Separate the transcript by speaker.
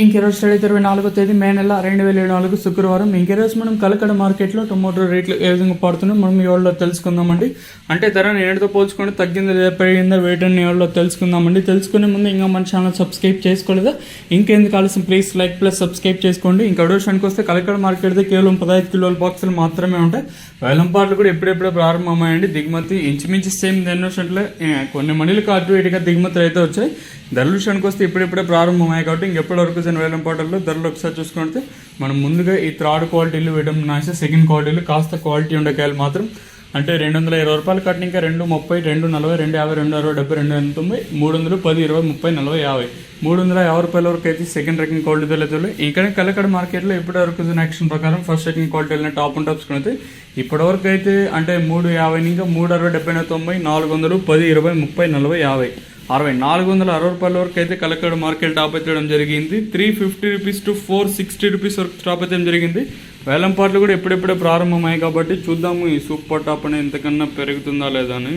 Speaker 1: ఇంకెరోజు 24వ తేదీ మే నెల 2024 శుక్రవారం. ఇంకెరోజు మనం కలకడ మార్కెట్లో టొమాటో రేట్లు ఏ విధంగా పడుతున్నాం మనం ఈ వాళ్ళలో తెలుసుకుందామండి. అంటే ధర నేటితో పోల్చుకొని తగ్గిందా లేదా పెరిగిందా వేటని ఈ వాళ్ళలో తెలుసుకుందామండి. తెలుసుకునే ముందు ఇంకా మన ఛానల్ సబ్స్క్రైబ్ చేసుకోలేదా, ఇంకెందుకు ఆలస్యం ప్లీజ్ లైక్ ప్లస్ సబ్స్క్రైబ్ చేసుకోండి. ఇంకా విషయానికి వస్తే కలకడ మార్కెట్తో కేవలం 15 కిలోల బాక్సులు మాత్రమే ఉంటాయి. వేలంపాట్లు కూడా ఎప్పుడెప్పుడే ప్రారంభమయ్యండి. దిగుమతి ఇంచుమించు సేమ్ దేనిలో కొన్ని మండీలకు అటు ఇటుగా దిగుమతులు అయితే వచ్చాయి. ధరల విషయానికి వస్తే ఇప్పుడిప్పుడే ప్రారంభమయ్యాయి కాబట్టి ఇంకెప్పటి వరకు వేలం పాటల్లో ధరలు ఒకసారి చూసుకుంటే మనం ముందుగా ఈ థర్డ్ క్వాలిటీలు వేయడం నాసి సెకండ్ క్వాలిటీలు కాస్త క్వాలిటీ ఉండకాయలు మాత్రం అంటే 220 రూపాయలు కట్టిన ఇంకా 230, 240, 250, 260, 70, 280, 300, 10, 20, 30, 40, 50, 350 రూపాయల వరకు అయితే సెకండ్ రకం క్వాలిటీ అయితే ఇక్కడ కలకడ మార్కెట్లో ఇప్పటి వరకు యాక్షన్ ప్రకారం first second quality top and tops అయితే ఇప్పటివరకు అయితే అంటే 350 ఇంకా 360, 70, 90, 400, 10, 20, 30, 40, 50, 60, 460 రూపాయల వరకు అయితే కలకడ మార్కెట్ టాప్ ఎత్తడం జరిగింది. 350 రూపీస్ టు 460 రూపీస్ వరకు టాప్ ఎత్తడం జరిగింది. వేలం పాటలు కూడా ఎప్పుడెప్పుడే ప్రారంభమయ్యాయి కాబట్టి చూద్దాము ఈ సూపర్ టాప్ అనేది ఎంతకన్నా పెరుగుతుందా లేదా అని.